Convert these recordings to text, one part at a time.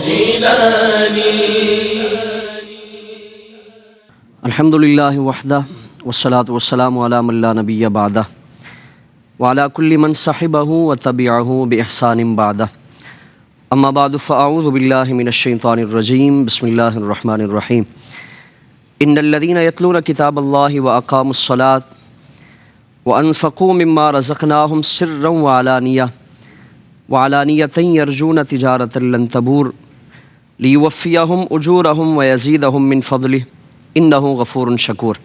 جیلانی۔ الحمدللہ وحدہ والصلاة والسلام علی من لا نبی بعدہ وعلی کل من صحبہ وتبعہ بإحسان بعدہ، اما بعد فاعوذ باللہ من الشیطان الرجیم، بسم اللہ الرحمن الرحیم۔ ان الذین یتلون کتاب اللہ واقاموا الصلاة وانفقوا مما رزقناہم سرا وعلانیۃ یرجون تجارۃ لن تبور لیوفیہم اجورہم ویزیدہم من فضلہ انہ غفور شکور۔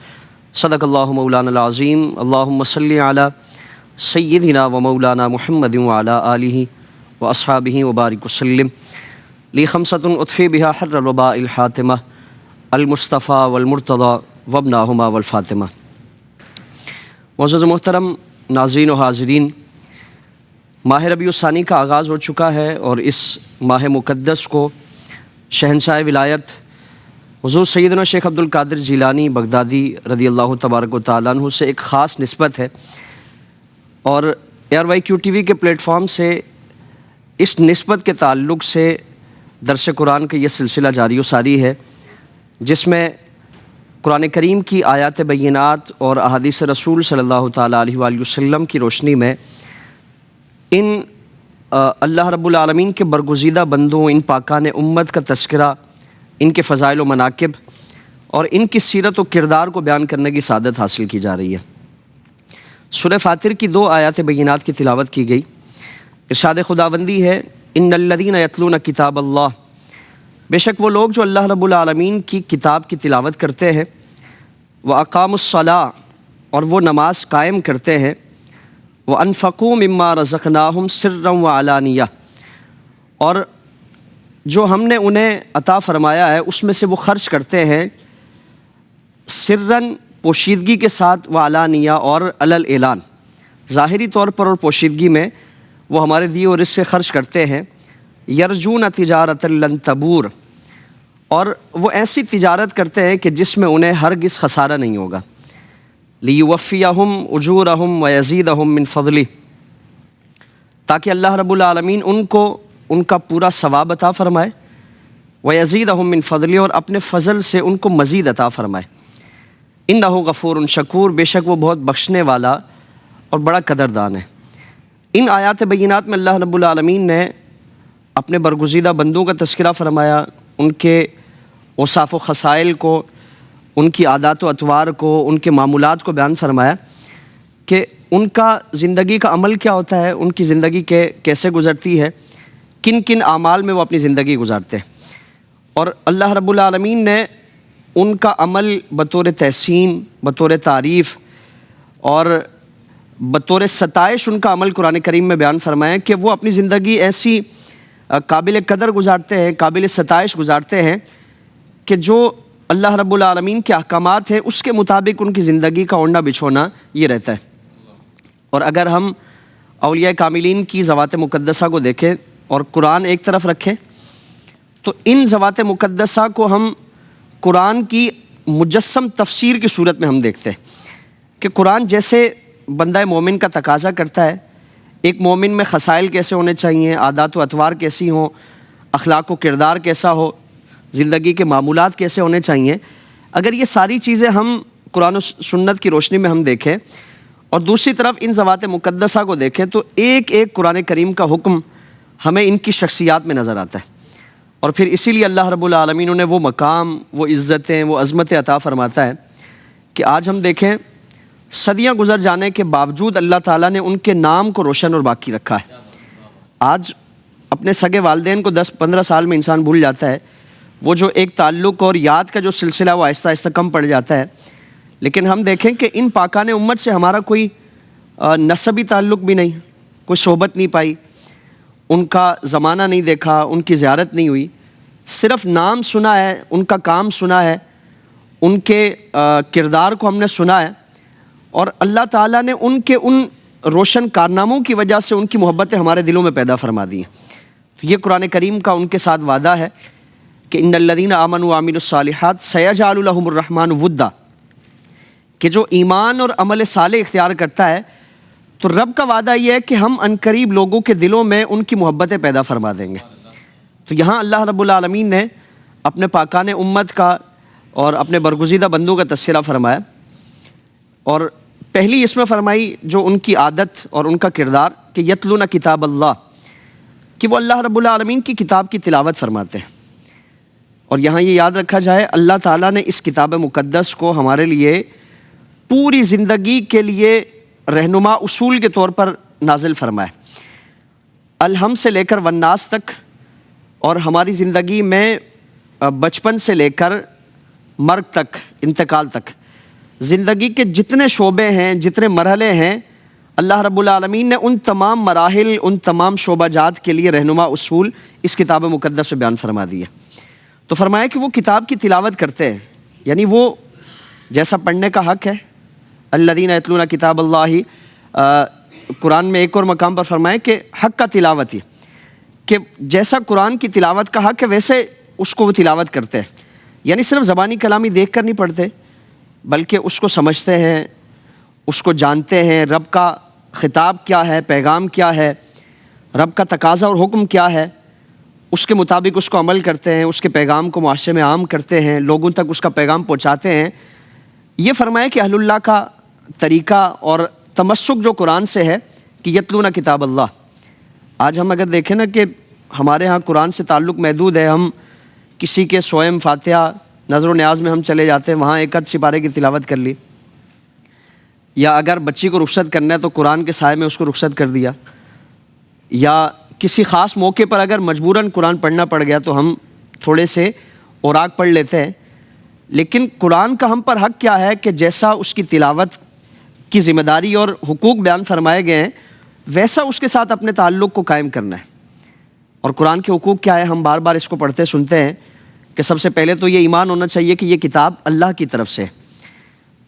صدق اللہ مولانا العظیم۔ اللہم صلی علی سیدنا و مولانا محمد وعلی آلہ واصحابہ وبارک وسلم۔ لی خمسۃ اطفی بہا حر الوباء الحاتمہ، المصطفیٰ والمرتضیٰ وابناہما والفاطمہ۔ معزز محترم ناظرین و حاضرین، ماہ ربیع الثانی کا آغاز ہو چکا ہے، اور اس ماہ مقدس کو شہنشاہ ولایت حضور سیدنا شیخ عبد القادر جیلانی بغدادی رضی اللہ تبارک و تعالیٰ عنہ سے ایک خاص نسبت ہے، اور ARYQ-TV کے پلیٹ فارم سے اس نسبت کے تعلق سے درس قرآن کا یہ سلسلہ جاری و ساری ہے، جس میں قرآن کریم کی آیات بینات اور احادیث رسول صلی اللہ تعالیٰ علیہ وآلہ وسلم کی روشنی میں ان اللہ رب العالمین کے برگزیدہ بندوں، ان پاکان امت کا تذکرہ، ان کے فضائل و مناقب اور ان کی سیرت و کردار کو بیان کرنے کی سعادت حاصل کی جا رہی ہے۔ سورہ فاطر کی 2 آیات بینات کی تلاوت کی گئی۔ ارشاد خداوندی ہے، ان الذین یتلون کتاب اللہ، بے شک وہ لوگ جو اللہ رب العالمین کی کتاب کی تلاوت کرتے ہیں، واقاموا الصلاۃ، اور وہ نماز قائم کرتے ہیں، وانفقوا مما رزقناہم سرا وعلانیہ، اور جو ہم نے انہیں عطا فرمایا ہے اس میں سے وہ خرچ کرتے ہیں سرن، پوشیدگی کے ساتھ، وعلانیہ، اور علل اعلان، ظاہری طور پر اور پوشیدگی میں وہ ہمارے دیے اور رزق سے خرچ کرتے ہیں۔ یرجون تجارۃ لن تبور، اور وہ ایسی تجارت کرتے ہیں کہ جس میں انہیں ہرگز خسارہ نہیں ہوگا۔ لیوفیہم اجورہم ویزیدہم من فضلہ، تاکہ اللہ رب العالمین ان کو ان کا پورا ثواب عطا فرمائے، ویزیدہم من فضلہ، اور اپنے فضل سے ان کو مزید عطا فرمائے۔ انہ غفور شکور، بے شک وہ بہت بخشنے والا اور بڑا قدردان ہے۔ ان آیات بینات میں اللہ رب العالمین نے اپنے برگزیدہ بندوں کا تذکرہ فرمایا، ان کے اوصاف و خصائل کو، ان کی عادات و اطوار کو، ان کے معمولات کو بیان فرمایا کہ ان کا زندگی کا عمل کیا ہوتا ہے، ان کی زندگی کیسے گزرتی ہے، کن کن اعمال میں وہ اپنی زندگی گزارتے ہیں۔ اور اللہ رب العالمین نے ان کا عمل بطور تحسین، بطور تعریف اور بطور ستائش ان کا عمل قرآن کریم میں بیان فرمایا کہ وہ اپنی زندگی ایسی قابل قدر گزارتے ہیں، قابل ستائش گزارتے ہیں کہ جو اللہ رب العالمین کے احکامات ہیں اس کے مطابق ان کی زندگی کا اوڑھنا بچھونا یہ رہتا ہے۔ اور اگر ہم اولیاء کاملین کی ذوات مقدسہ کو دیکھیں اور قرآن ایک طرف رکھیں، تو ان ذوات مقدسہ کو ہم قرآن کی مجسم تفسیر کی صورت میں ہم دیکھتے ہیں کہ قرآن جیسے بندہ مومن کا تقاضا کرتا ہے، ایک مومن میں خصائل کیسے ہونے چاہیے، عادات و اطوار کیسی ہوں، اخلاق و کردار کیسا ہو، زندگی کے معمولات کیسے ہونے چاہیے، اگر یہ ساری چیزیں ہم قرآن و سنت کی روشنی میں ہم دیکھیں اور دوسری طرف ان ذوات مقدسہ کو دیکھیں، تو ایک ایک قرآن کریم کا حکم ہمیں ان کی شخصیات میں نظر آتا ہے۔ اور پھر اسی لیے اللہ رب العالمین انہیں وہ مقام، وہ عزتیں، وہ عظمتیں عطا فرماتا ہے کہ آج ہم دیکھیں صدیاں گزر جانے کے باوجود اللہ تعالیٰ نے ان کے نام کو روشن اور باقی رکھا ہے۔ آج اپنے سگے والدین کو 10-15 سال میں انسان بھول جاتا ہے، وہ جو ایک تعلق اور یاد کا جو سلسلہ وہ آہستہ آہستہ کم پڑ جاتا ہے، لیکن ہم دیکھیں کہ ان پاکان امت سے ہمارا کوئی نسبی تعلق بھی نہیں، کوئی صحبت نہیں پائی، ان کا زمانہ نہیں دیکھا، ان کی زیارت نہیں ہوئی، صرف نام سنا ہے، ان کا کام سنا ہے، ان کے کردار کو ہم نے سنا ہے، اور اللہ تعالیٰ نے ان کے ان روشن کارناموں کی وجہ سے ان کی محبتیں ہمارے دلوں میں پیدا فرما دی ہیں۔ تو یہ قرآن کریم کا ان کے ساتھ وعدہ ہے کہ ان الذین آمنوا وعملوا الصالحات سیجعل لهم الرحمن ودا، کہ جو ایمان اور عمل صالح اختیار کرتا ہے تو رب کا وعدہ یہ ہے کہ ہم عنقریب لوگوں کے دلوں میں ان کی محبتیں پیدا فرما دیں گے۔ تو یہاں اللہ رب العالمین نے اپنے پاکان امت کا اور اپنے برگزیدہ بندوں کا تذکرہ فرمایا، اور پہلی اس میں فرمائی جو ان کی عادت اور ان کا کردار کہ یتلون کتاب اللہ، کہ وہ اللہ رب العالمین کی کتاب کی تلاوت فرماتے ہیں۔ اور یہاں یہ یاد رکھا جائے اللہ تعالیٰ نے اس کتاب مقدس کو ہمارے لیے پوری زندگی کے لیے رہنما اصول کے طور پر نازل فرمایا، الحم سے لے کر والناس تک، اور ہماری زندگی میں بچپن سے لے کر مرگ تک، انتقال تک، زندگی کے جتنے شعبے ہیں، جتنے مرحلے ہیں، اللہ رب العالمین نے ان تمام مراحل، ان تمام شعبہ جات کے لیے رہنما اصول اس کتاب مقدس میں بیان فرما دیے۔ تو فرمایا کہ وہ کتاب کی تلاوت کرتے ہیں، یعنی وہ جیسا پڑھنے کا حق ہے، الذین یتلون کتاب اللہ، قرآن میں ایک اور مقام پر فرمایا کہ حق کا تلاوت ہی، کہ جیسا قرآن کی تلاوت کا حق ہے ویسے اس کو وہ تلاوت کرتے ہیں، یعنی صرف زبانی کلامی دیکھ کر نہیں پڑھتے بلکہ اس کو سمجھتے ہیں، اس کو جانتے ہیں، رب کا خطاب کیا ہے، پیغام کیا ہے، رب کا تقاضا اور حکم کیا ہے، اس کے مطابق اس کو عمل کرتے ہیں، اس کے پیغام کو معاشرے میں عام کرتے ہیں، لوگوں تک اس کا پیغام پہنچاتے ہیں۔ یہ فرمایا کہ اہل اللہ کا طریقہ اور تمسک جو قرآن سے ہے کہ یتلون کتاب اللہ۔ آج ہم اگر دیکھیں نا کہ ہمارے ہاں قرآن سے تعلق محدود ہے، ہم کسی کے سوئم فاتحہ نظر و نیاز میں ہم چلے جاتے ہیں، وہاں ایک آدھ سپارے کی تلاوت کر لی، یا اگر بچی کو رخصت کرنا ہے تو قرآن کے سائے میں اس کو رخصت کر دیا، یا کسی خاص موقع پر اگر مجبوراً قرآن پڑھنا پڑ گیا تو ہم تھوڑے سے اوراق پڑھ لیتے ہیں۔ لیکن قرآن کا ہم پر حق کیا ہے کہ جیسا اس کی تلاوت کی ذمہ داری اور حقوق بیان فرمائے گئے ہیں ویسا اس کے ساتھ اپنے تعلق کو قائم کرنا ہے۔ اور قرآن کے حقوق کیا ہے، ہم بار بار اس کو پڑھتے سنتے ہیں کہ سب سے پہلے تو یہ ایمان ہونا چاہیے کہ یہ کتاب اللہ کی طرف سے،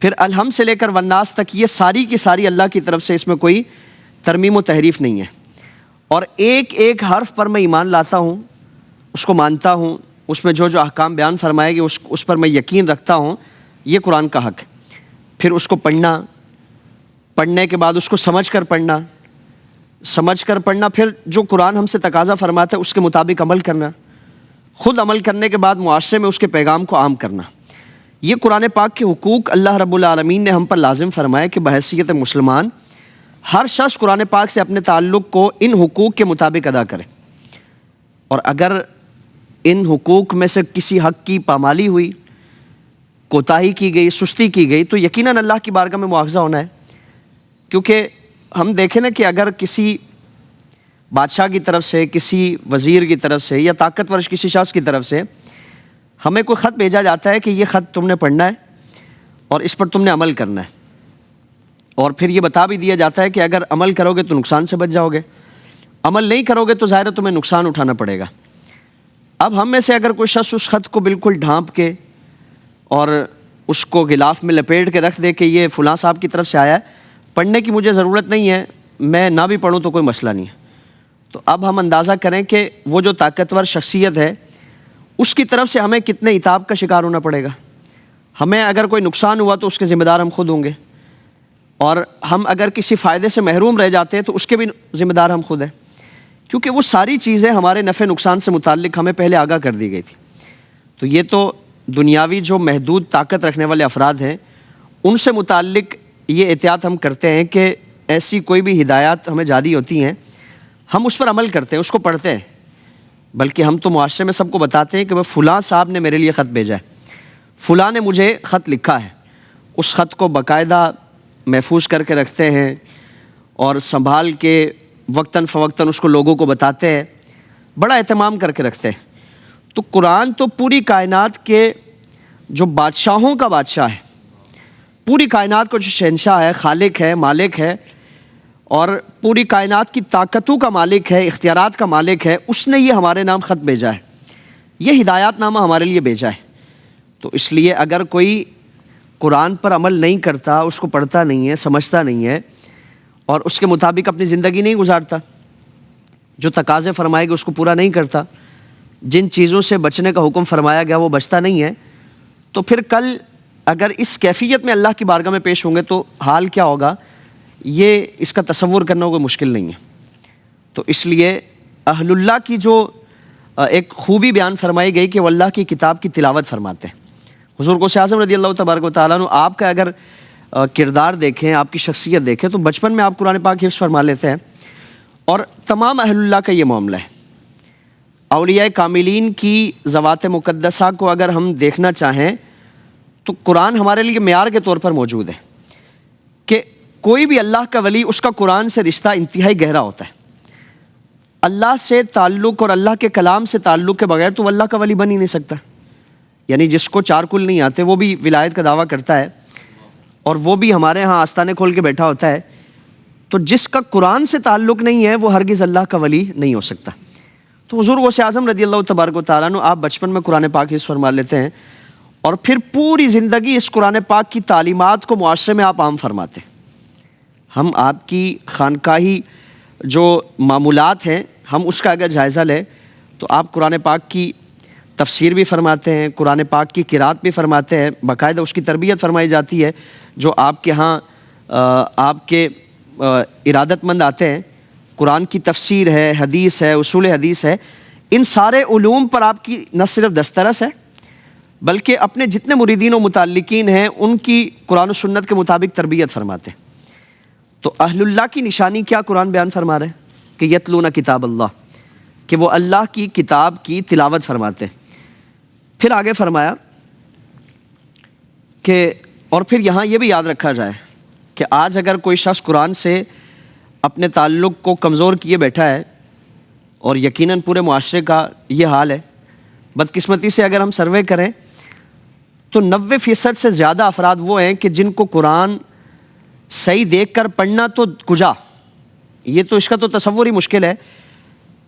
پھر الحم سے لے کر والناس تک یہ ساری کی ساری اللہ کی طرف سے، اس میں کوئی ترمیم و تحریف نہیں ہے، اور ایک ایک حرف پر میں ایمان لاتا ہوں، اس کو مانتا ہوں، اس میں جو جو احکام بیان فرمائے گے اس پر میں یقین رکھتا ہوں، یہ قرآن کا حق ہے۔ پھر اس کو پڑھنے کے بعد اس کو سمجھ کر پڑھنا، پھر جو قرآن ہم سے تقاضا فرماتا ہے اس کے مطابق عمل کرنا، خود عمل کرنے کے بعد معاشرے میں اس کے پیغام کو عام کرنا۔ یہ قرآن پاک کے حقوق اللہ رب العالمین نے ہم پر لازم فرمایا کہ بحیثیت مسلمان ہر شخص قرآن پاک سے اپنے تعلق کو ان حقوق کے مطابق ادا کرے، اور اگر ان حقوق میں سے کسی حق کی پامالی ہوئی، کوتاہی کی گئی، سستی کی گئی تو یقیناً اللہ کی بارگاہ میں مواخذہ ہونا ہے۔ کیونکہ ہم دیکھیں نا کہ اگر کسی بادشاہ کی طرف سے، کسی وزیر کی طرف سے، یا طاقتور کسی شخص کی طرف سے ہمیں کوئی خط بھیجا جاتا ہے کہ یہ خط تم نے پڑھنا ہے اور اس پر تم نے عمل کرنا ہے، اور پھر یہ بتا بھی دیا جاتا ہے کہ اگر عمل کرو گے تو نقصان سے بچ جاؤ گے، عمل نہیں کرو گے تو ظاہر ہے تمہیں نقصان اٹھانا پڑے گا۔ اب ہم میں سے اگر کوئی شخص اس خط کو بالکل ڈھانپ کے اور اس کو غلاف میں لپیٹ کے رکھ دے کہ یہ فلاں صاحب کی طرف سے آیا ہے، پڑھنے کی مجھے ضرورت نہیں ہے، میں نہ بھی پڑھوں تو کوئی مسئلہ نہیں ہے، تو اب ہم اندازہ کریں کہ وہ جو طاقتور شخصیت ہے اس کی طرف سے ہمیں کتنے عتاب کا شکار ہونا پڑے گا۔ ہمیں اگر کوئی نقصان ہوا تو اس کے ذمہ دار ہم خود ہوں گے، اور ہم اگر کسی فائدے سے محروم رہ جاتے ہیں تو اس کے بھی ذمہ دار ہم خود ہیں، کیونکہ وہ ساری چیزیں ہمارے نفع نقصان سے متعلق ہمیں پہلے آگاہ کر دی گئی تھی۔ تو یہ تو دنیاوی جو محدود طاقت رکھنے والے افراد ہیں ان سے متعلق یہ احتیاط ہم کرتے ہیں کہ ایسی کوئی بھی ہدایات ہمیں جاری ہوتی ہیں ہم اس پر عمل کرتے ہیں، اس کو پڑھتے ہیں، بلکہ ہم تو معاشرے میں سب کو بتاتے ہیں کہ وہ فلاں صاحب نے میرے لیے خط بھیجا ہے، فلاں نے مجھے خط لکھا ہے، اس خط کو باقاعدہ محفوظ کر کے رکھتے ہیں اور سنبھال کے وقتاً فوقتاً اس کو لوگوں کو بتاتے ہیں، بڑا اہتمام کر کے رکھتے ہیں۔ تو قرآن تو پوری کائنات کے جو بادشاہوں کا بادشاہ ہے، پوری کائنات کو جو شہنشاہ ہے، خالق ہے، مالک ہے، اور پوری کائنات کی طاقتوں کا مالک ہے، اختیارات کا مالک ہے، اس نے یہ ہمارے نام خط بھیجا ہے، یہ ہدایات نامہ ہمارے لیے بھیجا ہے۔ تو اس لیے اگر کوئی قرآن پر عمل نہیں کرتا، اس کو پڑھتا نہیں ہے، سمجھتا نہیں ہے، اور اس کے مطابق اپنی زندگی نہیں گزارتا، جو تقاضے فرمائے گئے اس کو پورا نہیں کرتا، جن چیزوں سے بچنے کا حکم فرمایا گیا وہ بچتا نہیں ہے، تو پھر کل اگر اس کیفیت میں اللہ کی بارگاہ میں پیش ہوں گے تو حال کیا ہوگا، یہ اس کا تصور کرنا کوئی مشکل نہیں ہے۔ تو اس لیے اہل اللہ کی جو ایک خوبی بیان فرمائی گئی کہ وہ اللہ کی کتاب کی تلاوت فرماتے ہیں۔ حضور غوث اعظم رضی اللہ تبارک و تعالیٰ عنہ آپ کا اگر کردار دیکھیں، آپ کی شخصیت دیکھیں تو بچپن میں آپ قرآن پاک حفظ فرما لیتے ہیں، اور تمام اہل اللہ کا یہ معاملہ ہے۔ اولیاء کاملین کی ذوات مقدسہ کو اگر ہم دیکھنا چاہیں تو قرآن ہمارے لیے معیار کے طور پر موجود ہے کہ کوئی بھی اللہ کا ولی، اس کا قرآن سے رشتہ انتہائی گہرا ہوتا ہے۔ اللہ سے تعلق اور اللہ کے کلام سے تعلق کے بغیر تو وہ اللہ کا ولی بن ہی نہیں سکتا۔ یعنی جس کو چار کل نہیں آتے وہ بھی ولایت کا دعویٰ کرتا ہے، اور وہ بھی ہمارے ہاں آستانے کھول کے بیٹھا ہوتا ہے، تو جس کا قرآن سے تعلق نہیں ہے وہ ہرگز اللہ کا ولی نہیں ہو سکتا۔ تو حضور غوث اعظم رضی اللہ تبارک و تعالیٰ عنہ آپ بچپن میں قرآن پاک حفظ فرما لیتے ہیں، اور پھر پوری زندگی اس قرآن پاک کی تعلیمات کو معاشرے میں آپ عام فرماتے ہیں۔ ہم آپ کی خانقاہی جو معمولات ہیں ہم اس کا اگر جائزہ لیں تو آپ قرآن پاک کی تفسیر بھی فرماتے ہیں، قرآن پاک کی قرات بھی فرماتے ہیں، باقاعدہ اس کی تربیت فرمائی جاتی ہے۔ جو آپ کے ہاں آپ کے ارادت مند آتے ہیں، قرآن کی تفسیر ہے، حدیث ہے، اصول حدیث ہے، ان سارے علوم پر آپ کی نہ صرف دسترس ہے بلکہ اپنے جتنے مریدین و متعلقین ہیں ان کی قرآن و سنت کے مطابق تربیت فرماتے ہیں۔ تو اہل اللہ کی نشانی کیا قرآن بیان فرما رہے ہیں کہ یتلون کتاب اللہ، کہ وہ اللہ کی کتاب کی تلاوت فرماتے ہیں۔ پھر آگے فرمایا کہ اور پھر یہاں یہ بھی یاد رکھا جائے کہ آج اگر کوئی شخص قرآن سے اپنے تعلق کو کمزور کیے بیٹھا ہے، اور یقیناً پورے معاشرے کا یہ حال ہے، بدقسمتی سے اگر ہم سروے کریں تو 90% سے زیادہ افراد وہ ہیں کہ جن کو قرآن صحیح دیکھ کر پڑھنا تو کجا، یہ تو اس کا تو تصور ہی مشکل ہے۔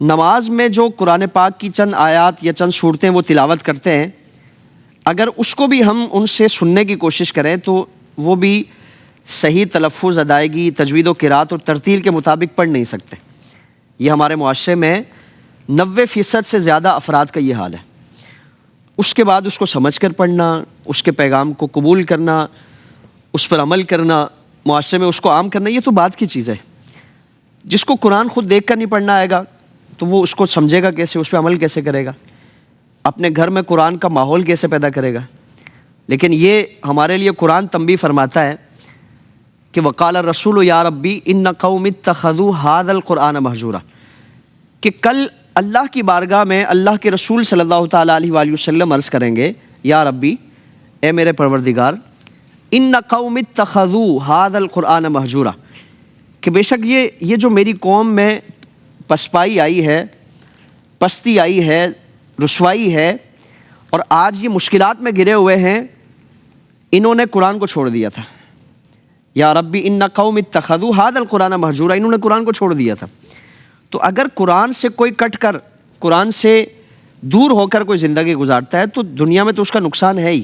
نماز میں جو قرآن پاک کی چند آیات یا چند صورتیں وہ تلاوت کرتے ہیں، اگر اس کو بھی ہم ان سے سننے کی کوشش کریں تو وہ بھی صحیح تلفظ، ادائیگی، تجوید و قرات اور ترتیل کے مطابق پڑھ نہیں سکتے۔ یہ ہمارے معاشرے میں 90% سے زیادہ افراد کا یہ حال ہے۔ اس کے بعد اس کو سمجھ کر پڑھنا، اس کے پیغام کو قبول کرنا، اس پر عمل کرنا، معاشرے میں اس کو عام کرنا، یہ تو بات کی چیز ہے۔ جس کو قرآن خود دیکھ کر نہیں پڑھنا آئے گا تو وہ اس کو سمجھے گا کیسے، اس پہ عمل کیسے کرے گا، اپنے گھر میں قرآن کا ماحول کیسے پیدا کرے گا۔ لیکن یہ ہمارے لیے قرآن تنبیہ فرماتا ہے کہ وقال الرسول یا ربی ان قوم اتخذوا ھذا القرآن مہجورا، کہ کل اللہ کی بارگاہ میں اللہ کے رسول صلی اللہ تعالیٰ علیہ وآلہ وسلم عرض کریں گے، یا ربی، اے میرے پروردگار، ان قوم اتخذوا ھذا القرآن مہجورا، کہ بے شک یہ جو میری قوم میں پسپائی آئی ہے، پستی آئی ہے، رسوائی ہے، اور آج یہ مشکلات میں گرے ہوئے ہیں، انہوں نے قرآن کو چھوڑ دیا تھا۔ یا ربی ان قوم اتخذوا ھذا القرآن مہجورا، انہوں نے قرآن کو چھوڑ دیا تھا۔ تو اگر قرآن سے کوئی کٹ کر، قرآن سے دور ہو کر کوئی زندگی گزارتا ہے تو دنیا میں تو اس کا نقصان ہے ہی،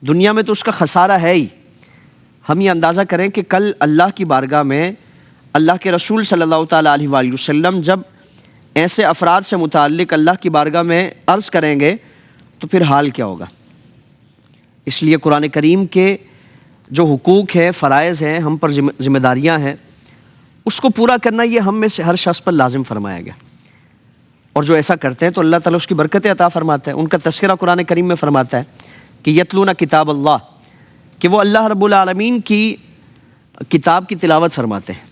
دنیا میں تو اس کا خسارہ ہے ہی۔ ہم یہ اندازہ کریں کہ کل اللہ کی بارگاہ میں اللہ کے رسول صلی اللہ تعالیٰ علیہ وآلہ وسلم جب ایسے افراد سے متعلق اللہ کی بارگاہ میں عرض کریں گے تو پھر حال کیا ہوگا۔ اس لیے قرآن کریم کے جو حقوق ہیں، فرائض ہیں، ہم پر ذمہ داریاں ہیں، اس کو پورا کرنا یہ ہم میں سے ہر شخص پر لازم فرمایا گیا۔ اور جو ایسا کرتے ہیں تو اللہ تعالیٰ اس کی برکتیں عطا فرماتا ہے۔ ان کا تذکرہ قرآن کریم میں فرماتا ہے کہ یتلون کتاب اللہ، کہ وہ اللہ رب العالمین کی کتاب کی تلاوت فرماتے ہیں۔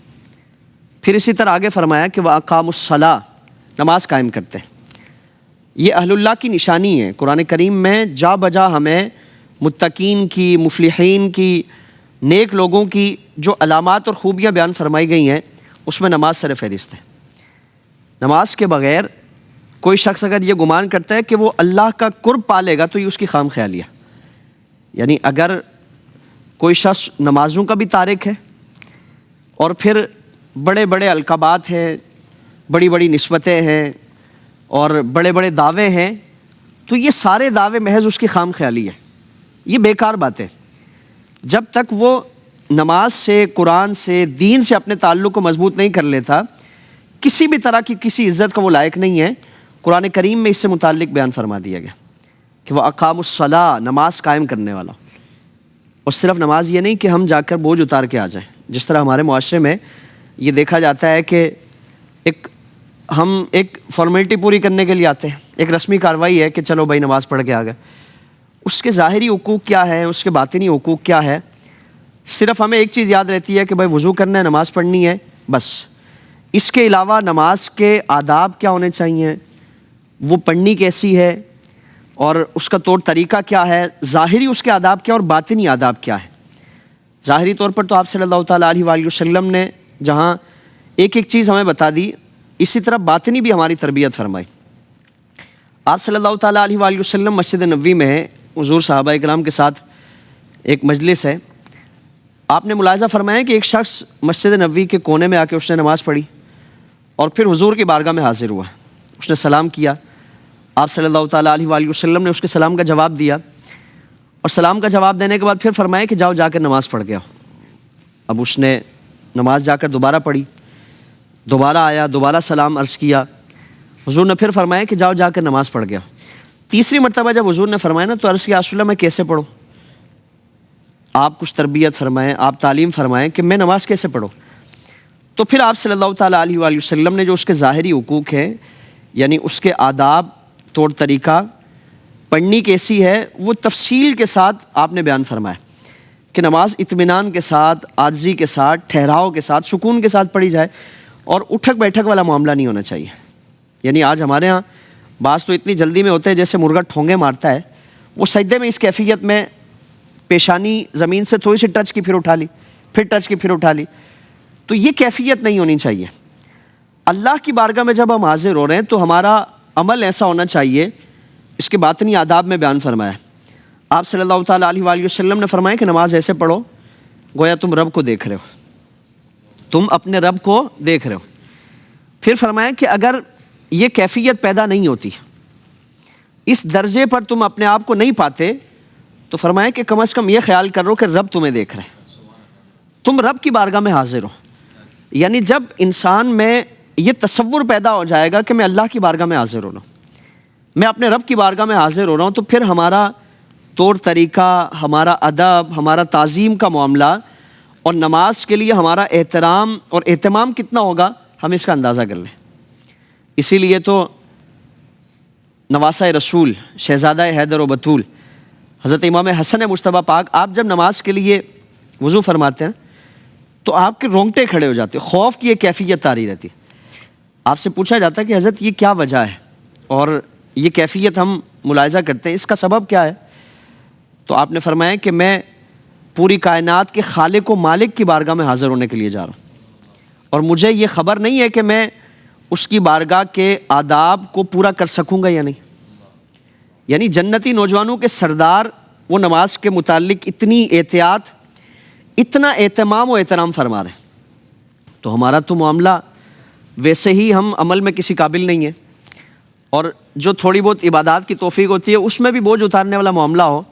پھر اسی طرح آگے فرمایا کہ وَأَقَامُوا الصَّلَاةَ، نماز قائم کرتے ہیں۔ یہ اہل اللہ کی نشانی ہے۔ قرآن کریم میں جا بجا ہمیں متقین کی، مفلحین کی، نیک لوگوں کی جو علامات اور خوبیاں بیان فرمائی گئی ہیں اس میں نماز سر فہرست ہے۔ نماز کے بغیر کوئی شخص اگر یہ گمان کرتا ہے کہ وہ اللہ کا قرب پالے گا تو یہ اس کی خام خیالی ہے۔ یعنی اگر کوئی شخص نمازوں کا بھی تارک ہے اور پھر بڑے بڑے القابات ہیں، بڑی بڑی نسبتیں ہیں اور بڑے بڑے دعوے ہیں، تو یہ سارے دعوے محض اس کی خام خیالی ہے، یہ بیکار بات ہے۔ جب تک وہ نماز سے، قرآن سے، دین سے اپنے تعلق کو مضبوط نہیں کر لیتا، کسی بھی طرح کی کسی عزت کا وہ لائق نہیں ہے۔ قرآن کریم میں اس سے متعلق بیان فرما دیا گیا کہ وہ اقام الصلاۃ، نماز قائم کرنے والا۔ اور صرف نماز یہ نہیں کہ ہم جا کر بوجھ اتار کے آ جائیں، جس طرح ہمارے معاشرے میں یہ دیکھا جاتا ہے کہ ایک ہم ایک فارمیلٹی پوری کرنے کے لیے آتے ہیں، ایک رسمی کارروائی ہے کہ چلو بھائی نماز پڑھ کے آ گئے. اس کے ظاہری حقوق کیا ہے، اس کے باطنی حقوق کیا ہے؟ صرف ہمیں ایک چیز یاد رہتی ہے کہ بھائی وضو کرنا ہے، نماز پڑھنی ہے، بس. اس کے علاوہ نماز کے آداب کیا ہونے چاہیے، وہ پڑھنی کیسی ہے، اور اس کا طور طریقہ کیا ہے، ظاہری اس کے آداب کیا اور باطنی آداب کیا ہے. ظاہری طور پر تو آپ صلی اللہ تعالیٰ علیہ وآلہ وسلم نے جہاں ایک ایک چیز ہمیں بتا دی، اسی طرح باطنی بھی ہماری تربیت فرمائی. آپ صلی اللہ تعالیٰ علیہ وآلہ وسلم مسجد نبوی میں ہے، حضور صحابہ کرام کے ساتھ ایک مجلس ہے. آپ نے ملاحظہ فرمایا کہ ایک شخص مسجد نبوی کے کونے میں آ کے اس نے نماز پڑھی اور پھر حضور کی بارگاہ میں حاضر ہوا. اس نے سلام کیا، آپ صلی اللہ تعالیٰ علیہ وآلہ وسلم نے اس کے سلام کا جواب دیا، اور سلام کا جواب دینے کے بعد پھر فرمایا کہ جاؤ جا کر نماز پڑھ کے آؤ. اب اس نے نماز جا کر دوبارہ پڑھی، دوبارہ آیا، دوبارہ سلام عرض کیا. حضور نے پھر فرمایا کہ جاؤ جا کر نماز پڑھ کے آؤ. تیسری مرتبہ جب حضور نے فرمایا نا تو عرض کیا رسول اللہ میں کیسے پڑھوں؟ آپ کچھ تربیت فرمائیں، آپ تعلیم فرمائیں کہ میں نماز کیسے پڑھوں. تو پھر آپ صلی اللہ تعالیٰ علیہ وآلہ وسلم نے جو اس کے ظاہری حقوق ہیں، یعنی اس کے آداب، طور طریقہ، پڑھنی کیسی ہے، وہ تفصیل کے ساتھ آپ نے بیان فرمایا کہ نماز اطمینان کے ساتھ، عاجزی کے ساتھ، ٹھہراؤ کے ساتھ، سکون کے ساتھ پڑھی جائے، اور اٹھک بیٹھک والا معاملہ نہیں ہونا چاہیے. یعنی آج ہمارے ہاں بعض تو اتنی جلدی میں ہوتے ہیں جیسے مرغا ٹھونگے مارتا ہے، وہ سجدے میں اس کیفیت میں پیشانی زمین سے تھوڑی سی ٹچ کی پھر اٹھا لی، پھر ٹچ کی پھر اٹھا لی. تو یہ کیفیت نہیں ہونی چاہیے. اللہ کی بارگاہ میں جب ہم حاضر ہو رہے ہیں تو ہمارا عمل ایسا ہونا چاہیے. اس کے باطنی آداب میں بیان فرمایا. آپ صلی اللہ تعالیٰ علیہ وآلہ وسلم نے فرمایا کہ نماز ایسے پڑھو گویا تم رب کو دیکھ رہے ہو، تم اپنے رب کو دیکھ رہے ہو. پھر فرمایا کہ اگر یہ کیفیت پیدا نہیں ہوتی، اس درجے پر تم اپنے آپ کو نہیں پاتے، تو فرمایا کہ کم از کم یہ خیال کرو کہ رب تمہیں دیکھ رہے ہیں، تم رب کی بارگاہ میں حاضر ہو. یعنی جب انسان میں یہ تصور پیدا ہو جائے گا کہ میں اللہ کی بارگاہ میں حاضر ہو رہا ہوں، میں اپنے رب کی بارگاہ میں حاضر ہو رہا ہوں، تو پھر ہمارا طور طریقہ، ہمارا ادب، ہمارا تعظیم کا معاملہ اور نماز کے لیے ہمارا احترام اور اہتمام کتنا ہوگا، ہم اس کا اندازہ کر لیں. اسی لیے تو نواسہ رسول شہزادہ حیدر و بطول حضرت امام حسن مجتبیٰ پاک، آپ جب نماز کے لیے وضو فرماتے ہیں تو آپ کے رونگٹے کھڑے ہو جاتے، خوف کی ایک کیفیت طاری رہتی. آپ سے پوچھا جاتا ہے کہ حضرت یہ کیا وجہ ہے، اور یہ کیفیت ہم ملاحظہ کرتے ہیں، اس کا سبب کیا ہے؟ تو آپ نے فرمایا کہ میں پوری کائنات کے خالق و مالک کی بارگاہ میں حاضر ہونے کے لیے جا رہا ہوں، اور مجھے یہ خبر نہیں ہے کہ میں اس کی بارگاہ کے آداب کو پورا کر سکوں گا یا نہیں. یعنی جنتی نوجوانوں کے سردار وہ نماز کے متعلق اتنی احتیاط، اتنا اہتمام و احترام فرما رہے ہیں. تو ہمارا تو معاملہ ویسے ہی ہم عمل میں کسی قابل نہیں ہے، اور جو تھوڑی بہت عبادات کی توفیق ہوتی ہے اس میں بھی بوجھ اتارنے والا معاملہ ہو،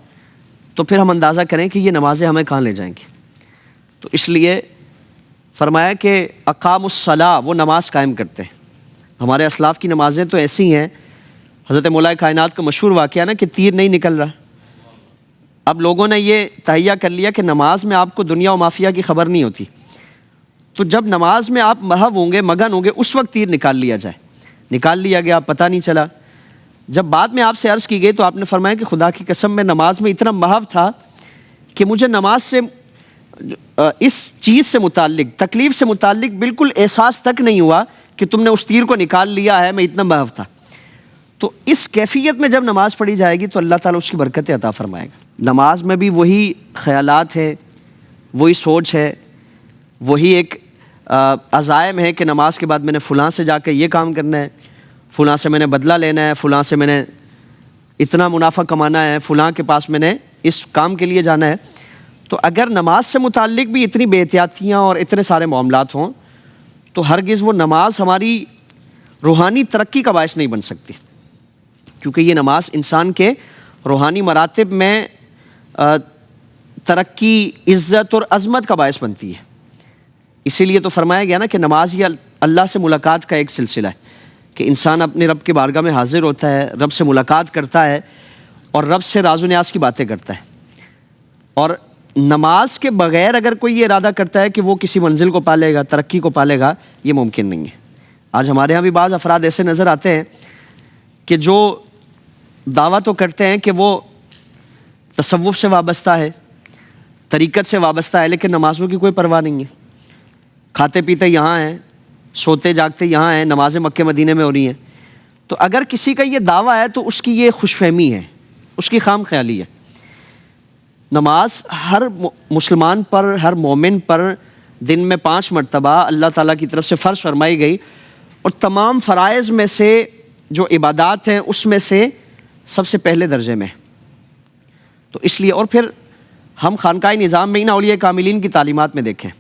تو پھر ہم اندازہ کریں کہ یہ نمازیں ہمیں کہاں لے جائیں گی. تو اس لیے فرمایا کہ اقام الصلاۃ، وہ نماز قائم کرتے ہیں. ہمارے اسلاف کی نمازیں تو ایسی ہیں، حضرت مولا کائنات کا مشہور واقعہ نا کہ تیر نہیں نکل رہا. اب لوگوں نے یہ تہیہ کر لیا کہ نماز میں آپ کو دنیا و مافیا کی خبر نہیں ہوتی، تو جب نماز میں آپ محو ہوں گے، مگن ہوں گے، اس وقت تیر نکال لیا جائے. نکال لیا گیا، پتہ نہیں چلا. جب بعد میں آپ سے عرض کی گئی تو آپ نے فرمایا کہ خدا کی قسم میں نماز میں اتنا محو تھا کہ مجھے نماز سے اس چیز سے متعلق، تکلیف سے متعلق بالکل احساس تک نہیں ہوا کہ تم نے اس تیر کو نکال لیا ہے، میں اتنا محو تھا. تو اس کیفیت میں جب نماز پڑھی جائے گی تو اللہ تعالیٰ اس کی برکتیں عطا فرمائے گا. نماز میں بھی وہی خیالات ہیں، وہی سوچ ہے، وہی ایک عزائم ہے کہ نماز کے بعد میں نے فلاں سے جا کے یہ کام کرنا ہے، فلاں سے میں نے بدلہ لینا ہے، فلاں سے میں نے اتنا منافع کمانا ہے، فلاں کے پاس میں نے اس کام کے لیے جانا ہے. تو اگر نماز سے متعلق بھی اتنی بے احتیاطیاں اور اتنے سارے معاملات ہوں تو ہرگز وہ نماز ہماری روحانی ترقی کا باعث نہیں بن سکتی، کیونکہ یہ نماز انسان کے روحانی مراتب میں ترقی، عزت اور عظمت کا باعث بنتی ہے. اسی لیے تو فرمایا گیا نا کہ نماز یہ اللہ سے ملاقات کا ایک سلسلہ ہے کہ انسان اپنے رب کی بارگاہ میں حاضر ہوتا ہے، رب سے ملاقات کرتا ہے اور رب سے راز و نیاز کی باتیں کرتا ہے. اور نماز کے بغیر اگر کوئی یہ ارادہ کرتا ہے کہ وہ کسی منزل کو پالے گا، ترقی کو پالے گا، یہ ممکن نہیں ہے. آج ہمارے ہاں بھی بعض افراد ایسے نظر آتے ہیں کہ جو دعویٰ تو کرتے ہیں کہ وہ تصوف سے وابستہ ہے، طریقت سے وابستہ ہے، لیکن نمازوں کی کوئی پرواہ نہیں ہے، کھاتے پیتے یہاں ہیں، سوتے جاگتے یہاں ہیں، نمازیں مکہ مدینے میں ہو رہی ہیں۔ تو اگر کسی کا یہ دعویٰ ہے تو اس کی یہ خوش فہمی ہے، اس کی خام خیالی ہے۔ نماز ہر مسلمان پر، ہر مومن پر دن میں 5 مرتبہ اللہ تعالیٰ کی طرف سے فرض فرمائی گئی، اور تمام فرائض میں سے جو عبادات ہیں اس میں سے سب سے پہلے درجے میں۔ تو اس لیے، اور پھر ہم خانقاہ نظام میں ہی نہ اولیاء کاملین کی تعلیمات میں دیکھیں،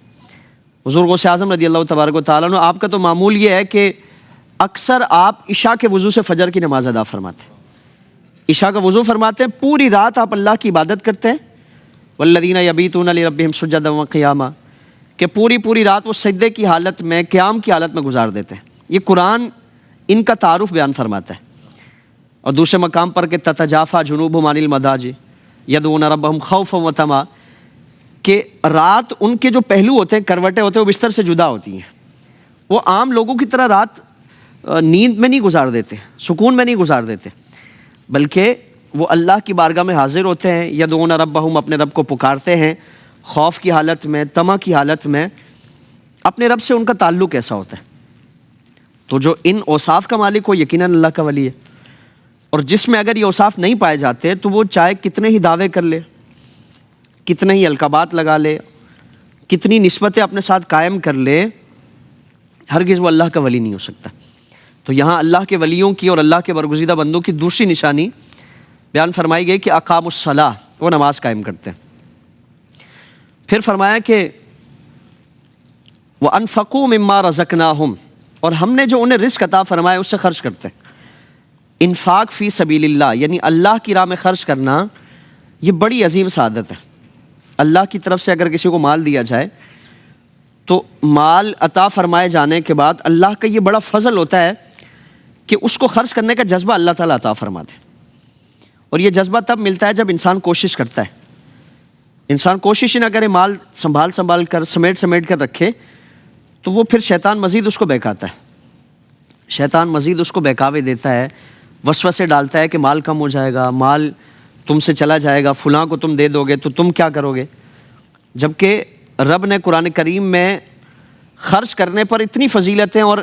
حضور غوث اعظم رضی اللہ تبارک و تعالیٰ عنہ، آپ کا تو معمول یہ ہے کہ اکثر آپ عشاء کے وضو سے فجر کی نماز ادا فرماتے ہیں، عشاء کا وضو فرماتے ہیں، پوری رات آپ اللہ کی عبادت کرتے ہیں، والذین یبیتون لربہم سجدا وقیاما، کہ پوری رات وہ سجدے کی حالت میں، قیام کی حالت میں گزار دیتے ہیں۔ یہ قرآن ان کا تعارف بیان فرماتا ہے۔ اور دوسرے مقام پر کہ تتجافا جنوبہم عن المضاجع یدعون ربہم خوفا وطمعا، کہ رات ان کے جو پہلو ہوتے ہیں، کروٹیں ہوتے ہیں، وہ بستر سے جدا ہوتی ہیں، وہ عام لوگوں کی طرح رات نیند میں نہیں گزار دیتے، سکون میں نہیں گزار دیتے، بلکہ وہ اللہ کی بارگاہ میں حاضر ہوتے ہیں، یدعون ربہم، اپنے رب کو پکارتے ہیں، خوف کی حالت میں، طمع کی حالت میں۔ اپنے رب سے ان کا تعلق ایسا ہوتا ہے۔ تو جو ان اوصاف کا مالک ہو یقیناً اللہ کا ولی ہے، اور جس میں اگر یہ اوصاف نہیں پائے جاتے تو وہ چاہے کتنے ہی دعوے کر لے، کتنے ہی القابات لگا لے، کتنی نسبتیں اپنے ساتھ قائم کر لے، ہرگز وہ اللہ کا ولی نہیں ہو سکتا۔ تو یہاں اللہ کے ولیوں کی اور اللہ کے برگزیدہ بندوں کی دوسری نشانی بیان فرمائی گئی کہ اقاموا الصلاۃ، وہ نماز قائم کرتے ہیں۔ پھر فرمایا کہ وَأَنفَقُوا مِمَّا رَزَقْنَاهُمْ، اور ہم نے جو انہیں رزق عطا فرمایا اس سے خرچ کرتے ہیں۔ انفاق فی سبیل اللہ، یعنی اللہ کی راہ میں خرچ کرنا، یہ بڑی عظیم سعادت ہے۔ اللہ کی طرف سے اگر کسی کو مال دیا جائے تو مال عطا فرمائے جانے کے بعد اللہ کا یہ بڑا فضل ہوتا ہے کہ اس کو خرچ کرنے کا جذبہ اللہ تعالیٰ عطا فرما دے۔ اور یہ جذبہ تب ملتا ہے جب انسان کوشش کرتا ہے۔ انسان کوشش ہی نہ کرے، مال سنبھال کر، سمیٹ کر رکھے، تو وہ پھر شیطان مزید اس کو بہکاتا ہے، شیطان مزید اس کو بہکاوے دیتا ہے، وسوسے ڈالتا ہے کہ مال کم ہو جائے گا، مال تم سے چلا جائے گا، فلاں کو تم دے دو گے تو تم کیا کرو گے؟ جبکہ رب نے قرآن کریم میں خرچ کرنے پر اتنی فضیلتیں اور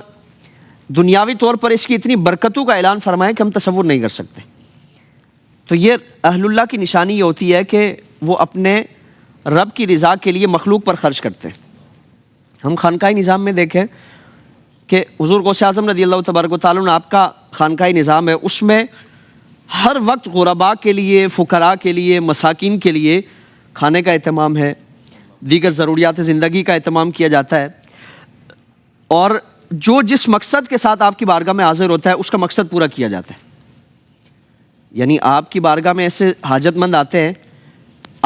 دنیاوی طور پر اس کی اتنی برکتوں کا اعلان فرمایا کہ ہم تصور نہیں کر سکتے۔ تو یہ اہل اللہ کی نشانی یہ ہوتی ہے کہ وہ اپنے رب کی رضا کے لیے مخلوق پر خرچ کرتے ہیں۔ ہم خانقاہ نظام میں دیکھیں کہ حضور غوث اعظم رضی اللہ تبارک و تعالیٰ عنہ، آپ کا خانقاہ نظام ہے، اس میں ہر وقت غرباء کے لیے، فقراء کے لیے، مساکین کے لیے کھانے کا اہتمام ہے، دیگر ضروریات زندگی کا اہتمام کیا جاتا ہے، اور جو جس مقصد کے ساتھ آپ کی بارگاہ میں حاضر ہوتا ہے اس کا مقصد پورا کیا جاتا ہے۔ یعنی آپ کی بارگاہ میں ایسے حاجت مند آتے ہیں،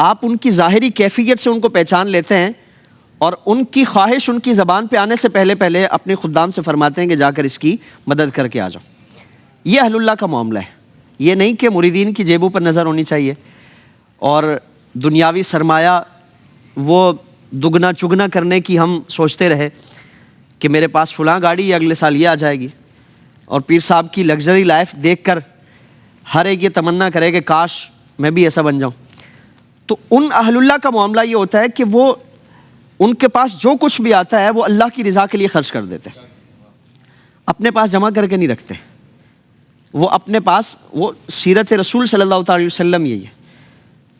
آپ ان کی ظاہری کیفیت سے ان کو پہچان لیتے ہیں، اور ان کی خواہش ان کی زبان پہ آنے سے پہلے اپنے خدام سے فرماتے ہیں کہ جا کر اس کی مدد کر کے آ جاؤ۔ یہ اہل اللہ کا معاملہ ہے۔ یہ نہیں کہ مریدین کی جیبوں پر نظر ہونی چاہیے اور دنیاوی سرمایہ وہ دگنا چگنا کرنے کی ہم سوچتے رہے کہ میرے پاس فلاں گاڑی ہے، اگلے سال یہ آ جائے گی، اور پیر صاحب کی لگژری لائف دیکھ کر ہر ایک یہ تمنا کرے کہ کاش میں بھی ایسا بن جاؤں۔ تو ان اہل اللہ کا معاملہ یہ ہوتا ہے کہ وہ ان کے پاس جو کچھ بھی آتا ہے وہ اللہ کی رضا کے لیے خرچ کر دیتے ہیں، اپنے پاس جمع کر کے نہیں رکھتے۔ وہ اپنے پاس، وہ سیرت رسول صلی اللہ تعالی وسلم یہی ہے۔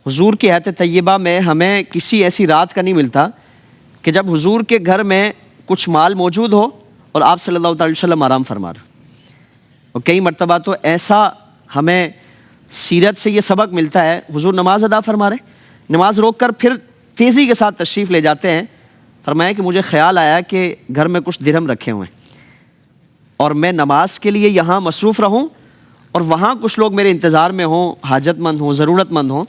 حضور کی حیات طیبہ میں ہمیں کسی ایسی رات کا نہیں ملتا کہ جب حضور کے گھر میں کچھ مال موجود ہو اور آپ صلی اللہ تعالی وسلم آرام فرما رہے۔ اور کئی مرتبہ تو ایسا ہمیں سیرت سے یہ سبق ملتا ہے، حضور نماز ادا فرما رہے، نماز روک کر پھر تیزی کے ساتھ تشریف لے جاتے ہیں، فرمایا کہ مجھے خیال آیا کہ گھر میں کچھ درہم رکھے ہوئے ہیں اور میں نماز کے لیے یہاں مصروف رہوں اور وہاں کچھ لوگ میرے انتظار میں ہوں، حاجت مند ہوں، ضرورت مند ہوں،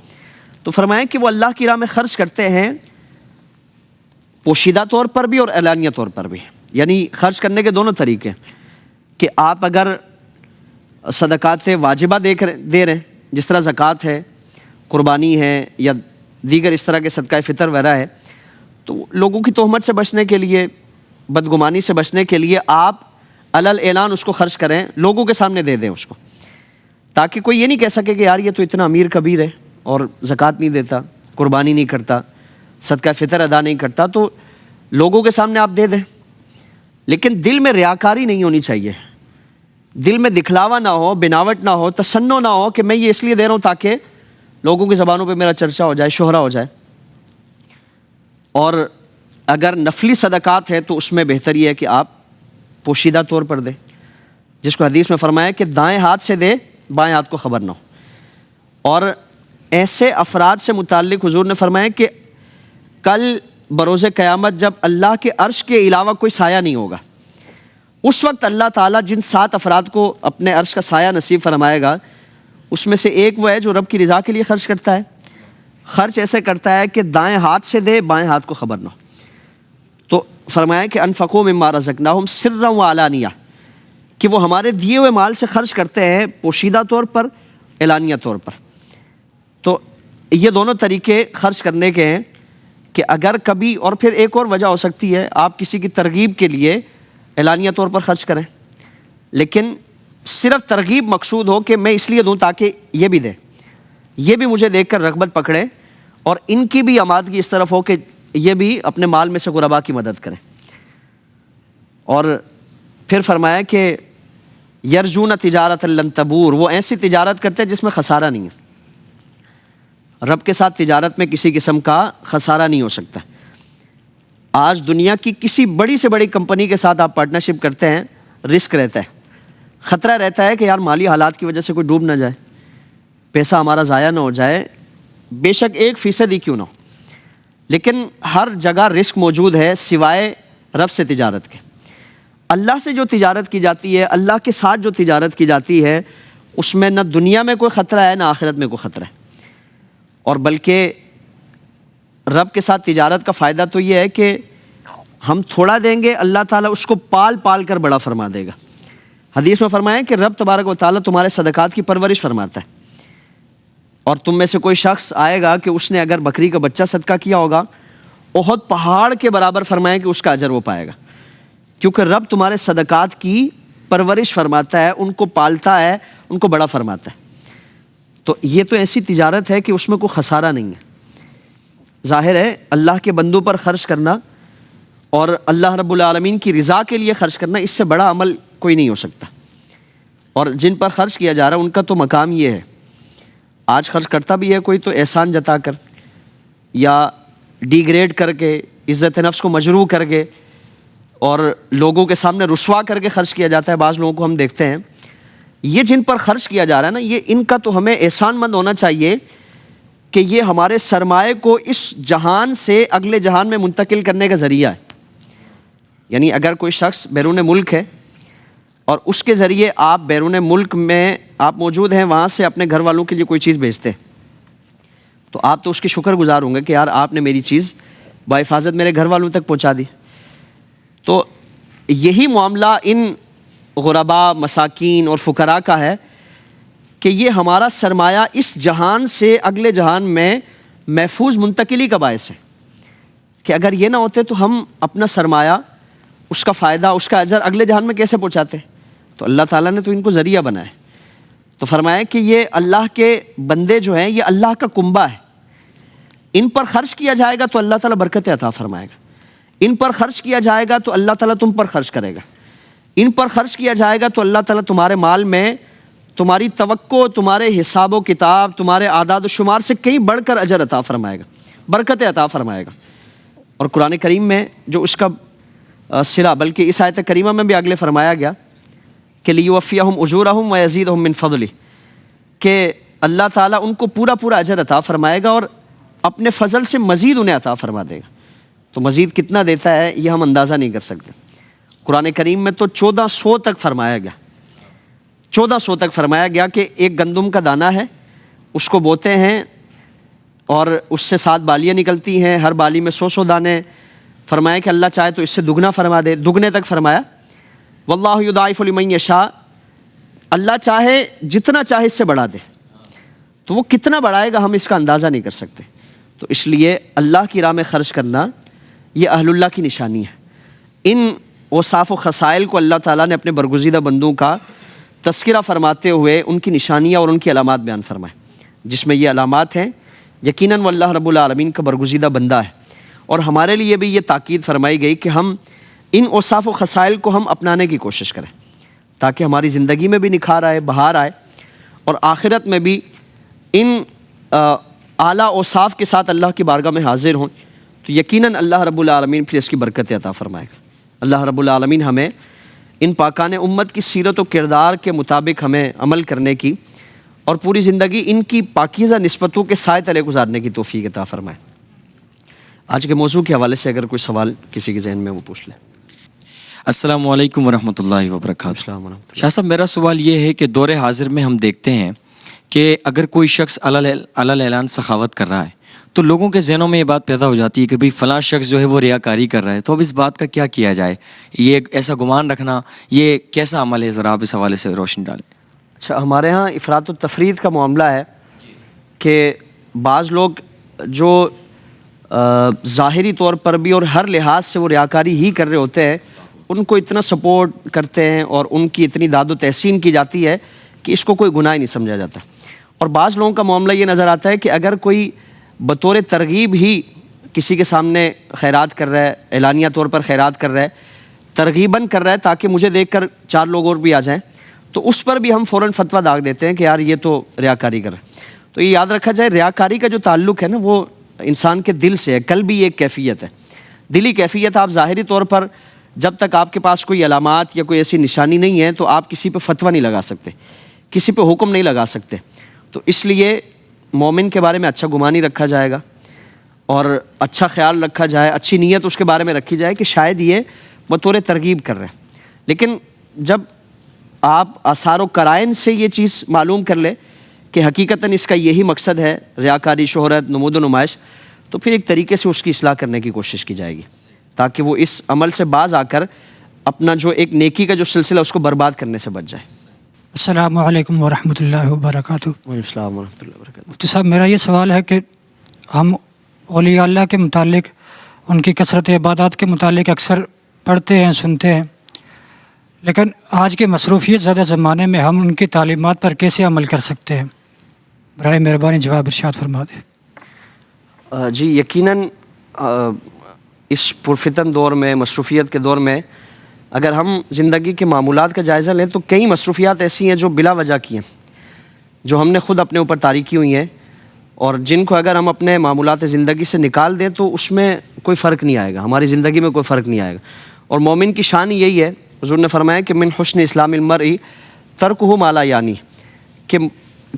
تو فرمایا کہ وہ اللہ کی راہ میں خرچ کرتے ہیں، پوشیدہ طور پر بھی اور اعلانیہ طور پر بھی۔ یعنی خرچ کرنے کے دونوں طریقے، کہ آپ اگر صدقات واجبہ دے رہے ہیں، جس طرح زکوٰۃ ہے، قربانی ہے، یا دیگر اس طرح کے صدقہ فطر وغیرہ ہے، تو لوگوں کی تہمت سے بچنے کے لیے، بدگمانی سے بچنے کے لیے آپ علل اعلان اس کو خرچ کریں، لوگوں کے سامنے دے دیں اس کو، تاکہ کوئی یہ نہیں کہہ سکے کہ یار یہ تو اتنا امیر کبیر ہے اور زکوٰۃ نہیں دیتا، قربانی نہیں کرتا، صدقہ فطر ادا نہیں کرتا، تو لوگوں کے سامنے آپ دے دیں، لیکن دل میں ریاکاری نہیں ہونی چاہیے، دل میں دکھلاوا نہ ہو، بناوٹ نہ ہو، تصنع نہ ہو کہ میں یہ اس لیے دے رہا ہوں تاکہ لوگوں کی زبانوں پہ میرا چرچا ہو جائے، شہرہ ہو جائے۔ اور اگر نفلی صدقات ہے تو اس میں بہتر یہ ہے کہ آپ پوشیدہ طور پر دیں، جس کو حدیث میں فرمایا کہ دائیں ہاتھ سے دے، بائیں ہاتھ کو خبر نہ ہو۔ اور ایسے افراد سے متعلق حضور نے فرمایا کہ کل بروز قیامت جب اللہ کے عرش کے علاوہ کوئی سایہ نہیں ہوگا، اس وقت اللہ تعالیٰ جن 7 افراد کو اپنے عرش کا سایہ نصیب فرمائے گا، اس میں سے ایک وہ ہے جو رب کی رضا کے لیے خرچ کرتا ہے، خرچ ایسے کرتا ہے کہ دائیں ہاتھ سے دے، بائیں ہاتھ کو خبر نہ ہو۔ تو فرمایا کہ انفقوا مما رزقناہم سرا وعلانیہ، کہ وہ ہمارے دیے ہوئے مال سے خرچ کرتے ہیں پوشیدہ طور پر، اعلانیہ طور پر۔ تو یہ دونوں طریقے خرچ کرنے کے ہیں کہ اگر کبھی، اور پھر ایک اور وجہ ہو سکتی ہے، آپ کسی کی ترغیب کے لیے اعلانیہ طور پر خرچ کریں، لیکن صرف ترغیب مقصود ہو کہ میں اس لیے دوں تاکہ یہ بھی دے، یہ بھی مجھے دیکھ کر رغبت پکڑے، اور ان کی بھی آمادگی اس طرف ہو کہ یہ بھی اپنے مال میں سے غرباء کی مدد کریں۔ اور پھر فرمایا کہ یرجون تجارت لن تبور، وہ ایسی تجارت کرتے ہیں جس میں خسارہ نہیں ہے۔ رب کے ساتھ تجارت میں کسی قسم کا خسارہ نہیں ہو سکتا۔ آج دنیا کی کسی بڑی سے بڑی کمپنی کے ساتھ آپ پارٹنرشپ کرتے ہیں، رسک رہتا ہے، خطرہ رہتا ہے کہ یار مالی حالات کی وجہ سے کوئی ڈوب نہ جائے، پیسہ ہمارا ضائع نہ ہو جائے، بے شک 1% ہی کیوں نہ ہو، لیکن ہر جگہ رسک موجود ہے سوائے رب سے تجارت کے۔ اللہ سے جو تجارت کی جاتی ہے، اللہ کے ساتھ جو تجارت کی جاتی ہے، اس میں نہ دنیا میں کوئی خطرہ ہے نہ آخرت میں کوئی خطرہ ہے، اور بلکہ رب کے ساتھ تجارت کا فائدہ تو یہ ہے کہ ہم تھوڑا دیں گے، اللہ تعالیٰ اس کو پال پال کر بڑا فرما دے گا۔ حدیث میں فرمایا کہ رب تبارک و تعالیٰ تمہارے صدقات کی پرورش فرماتا ہے، اور تم میں سے کوئی شخص آئے گا کہ اس نے اگر بکری کا بچہ صدقہ کیا ہوگا، احد پہاڑ کے برابر فرمایا کہ اس کا اجر وہ پائے گا، کیونکہ رب تمہارے صدقات کی پرورش فرماتا ہے، ان کو پالتا ہے، ان کو بڑا فرماتا ہے۔ تو یہ تو ایسی تجارت ہے کہ اس میں کوئی خسارہ نہیں ہے۔ ظاہر ہے اللہ کے بندوں پر خرچ کرنا اور اللہ رب العالمین کی رضا کے لیے خرچ کرنا، اس سے بڑا عمل کوئی نہیں ہو سکتا، اور جن پر خرچ کیا جا رہا ہے ان کا تو مقام یہ ہے۔ آج خرچ کرتا بھی ہے کوئی تو احسان جتا کر، یا ڈی گریڈ کر کے، عزت نفس کو مجروح کر کے، اور لوگوں کے سامنے رسوا کر کے خرچ کیا جاتا ہے۔ بعض لوگوں کو ہم دیکھتے ہیں، یہ جن پر خرچ کیا جا رہا ہے نا، یہ ان کا تو ہمیں احسان مند ہونا چاہیے کہ یہ ہمارے سرمایہ کو اس جہان سے اگلے جہان میں منتقل کرنے کا ذریعہ ہے۔ یعنی اگر کوئی شخص بیرون ملک ہے اور اس کے ذریعے آپ بیرون ملک میں آپ موجود ہیں، وہاں سے اپنے گھر والوں کے لیے کوئی چیز بھیجتے ہیں، تو آپ تو اس کے شکر گزار ہوں گے کہ یار آپ نے میری چیز بحفاظت میرے گھر والوں تک پہنچا دی۔ تو یہی معاملہ ان غرباء، مساکین اور فقراء کا ہے کہ یہ ہمارا سرمایہ اس جہان سے اگلے جہان میں محفوظ منتقلی کا باعث ہے، کہ اگر یہ نہ ہوتے تو ہم اپنا سرمایہ، اس کا فائدہ، اس کا اجر اگلے جہان میں کیسے پہنچاتے؟ تو اللہ تعالیٰ نے تو ان کو ذریعہ بنایا۔ تو فرمایا کہ یہ اللہ کے بندے جو ہیں، یہ اللہ کا کنبہ ہے، ان پر خرچ کیا جائے گا تو اللہ تعالیٰ برکت عطا فرمائے گا، ان پر خرچ کیا جائے گا تو اللہ تعالیٰ تم پر خرچ کرے گا، ان پر خرچ کیا جائے گا تو اللہ تعالیٰ تمہارے مال میں تمہاری توقع، تمہارے حساب و کتاب، تمہارے اعداد و شمار سے کہیں بڑھ کر اجر عطا فرمائے گا، برکت عطا فرمائے گا۔ اور قرآن کریم میں جو اس کا صلہ، بلکہ اس آیت کریمہ میں بھی اگلے فرمایا گیا کہ لیوفیہم اجورہم ویزیدہم من فضلہ، کہ اللہ تعالیٰ ان کو پورا پورا اجر عطا فرمائے گا اور اپنے فضل سے مزید انہیں عطا فرما دے گا۔ تو مزید کتنا دیتا ہے یہ ہم اندازہ نہیں کر سکتے۔ قرآن کریم میں تو 1400 تک فرمایا گیا، 1400 تک فرمایا گیا کہ ایک گندم کا دانہ ہے، اس کو بوتے ہیں اور اس سے 7 بالیاں نکلتی ہیں، ہر بالی میں 100 دانے۔ فرمایا کہ اللہ چاہے تو اس سے دگنا فرما دے، دگنے تک فرمایا۔ واللہ یضاعف لمن یشاء، اللہ چاہے جتنا چاہے اس سے بڑھا دے، تو وہ کتنا بڑھائے گا ہم اس کا اندازہ نہیں کر سکتے۔ تو اس لیے اللہ کی راہ میں خرچ کرنا یہ اہل اللہ کی نشانی ہے۔ ان اوصاف و خصائل کو اللہ تعالیٰ نے اپنے برگزیدہ بندوں کا تذکرہ فرماتے ہوئے ان کی نشانیاں اور ان کی علامات بیان فرمائے، جس میں یہ علامات ہیں یقیناً وہ اللہ رب العالمین کا برگزیدہ بندہ ہے۔ اور ہمارے لیے بھی یہ تاکید فرمائی گئی کہ ہم ان اوصاف و خصائل کو ہم اپنانے کی کوشش کریں تاکہ ہماری زندگی میں بھی نکھار آئے، بہار آئے، اور آخرت میں بھی ان اعلیٰ اوصاف کے ساتھ اللہ کی بارگاہ میں حاضر ہوں تو یقیناً اللہ رب العالمین پھر اس کی برکت عطا فرمائے گا۔ اللہ رب العالمین ہمیں ان پاکان امت کی سیرت و کردار کے مطابق ہمیں عمل کرنے کی اور پوری زندگی ان کی پاکیزہ نسبتوں کے سائے تلے گزارنے کی توفیق عطا فرمائے۔ آج کے موضوع کے حوالے سے اگر کوئی سوال کسی کے ذہن میں وہ پوچھ لیں۔ السلام علیکم ورحمۃ اللہ وبرکاتہ۔ السلام ورحمۃ اللہ۔ شاہ صاحب، میرا سوال یہ ہے کہ دور حاضر میں ہم دیکھتے ہیں کہ اگر کوئی شخص علل اعلان سخاوت کر رہا ہے تو لوگوں کے ذہنوں میں یہ بات پیدا ہو جاتی ہے کہ بھئی فلاں شخص جو ہے وہ ریاکاری کر رہا ہے، تو اب اس بات کا کیا کیا جائے؟ یہ ایسا گمان رکھنا یہ کیسا عمل ہے؟ ذرا آپ اس حوالے سے روشنی ڈالیں۔ اچھا، ہمارے ہاں افراط و تفرید کا معاملہ ہے کہ بعض لوگ جو ظاہری طور پر بھی اور ہر لحاظ سے وہ ریاکاری ہی کر رہے ہوتے ہیں، ان کو اتنا سپورٹ کرتے ہیں اور ان کی اتنی داد و تحسین کی جاتی ہے کہ اس کو کوئی گناہ ہی نہیں سمجھا جاتا۔ اور بعض لوگوں کا معاملہ یہ نظر آتا ہے کہ اگر کوئی بطور ترغیب ہی کسی کے سامنے خیرات کر رہا ہے، اعلانیہ طور پر خیرات کر رہا ہے، ترغیباً کر رہا ہے تاکہ مجھے دیکھ کر 4 لوگ اور بھی آ جائیں، تو اس پر بھی ہم فوراً فتویٰ داغ دیتے ہیں کہ یار یہ تو ریاکاری کر رہا ہے۔ تو یہ یاد رکھا جائے، ریاکاری کا جو تعلق ہے نا وہ انسان کے دل سے ہے۔ قلب بھی ایک کیفیت ہے، دلی کیفیت۔ آپ ظاہری طور پر جب تک آپ کے پاس کوئی علامات یا کوئی ایسی نشانی نہیں ہے تو آپ کسی پہ فتویٰ نہیں لگا سکتے، کسی پہ حکم نہیں لگا سکتے۔ تو اس لیے مومن کے بارے میں اچھا گمان ہی رکھا جائے گا اور اچھا خیال رکھا جائے، اچھی نیت اس کے بارے میں رکھی جائے کہ شاید یہ بطور ترغیب کر رہے ہیں۔ لیکن جب آپ آثار و قرائن سے یہ چیز معلوم کر لیں کہ حقیقتاً اس کا یہی مقصد ہے، ریاکاری، شہرت، نمود و نمائش، تو پھر ایک طریقے سے اس کی اصلاح کرنے کی کوشش کی جائے گی تاکہ وہ اس عمل سے باز آ کر اپنا جو ایک نیکی کا جو سلسلہ اس کو برباد کرنے سے بچ جائے۔ السلام علیکم ورحمۃ اللہ وبرکاتہ۔ وعلیکم السلام ورحمۃ اللہ وبرکاتہ۔ مفتی صاحب، میرا یہ سوال ہے کہ ہم اولیاء اللہ کے متعلق، ان کی کثرت عبادات کے متعلق اکثر پڑھتے ہیں، سنتے ہیں، لیکن آج کے مصروفیت زیادہ زمانے میں ہم ان کی تعلیمات پر کیسے عمل کر سکتے ہیں؟ برائے مہربانی جواب ارشاد فرما دیں۔ جی یقیناً اس پرفتن دور میں، مصروفیت کے دور میں اگر ہم زندگی کے معمولات کا جائزہ لیں تو کئی مصروفیات ایسی ہیں جو بلا وجہ کی ہیں، جو ہم نے خود اپنے اوپر طاری کی ہوئی ہیں، اور جن کو اگر ہم اپنے معمولات زندگی سے نکال دیں تو اس میں کوئی فرق نہیں آئے گا، ہماری زندگی میں کوئی فرق نہیں آئے گا۔ اور مومن کی شان یہی ہے، حضور نے فرمایا کہ من حسن اسلام المرء ترکہ ما لا یعنی، کہ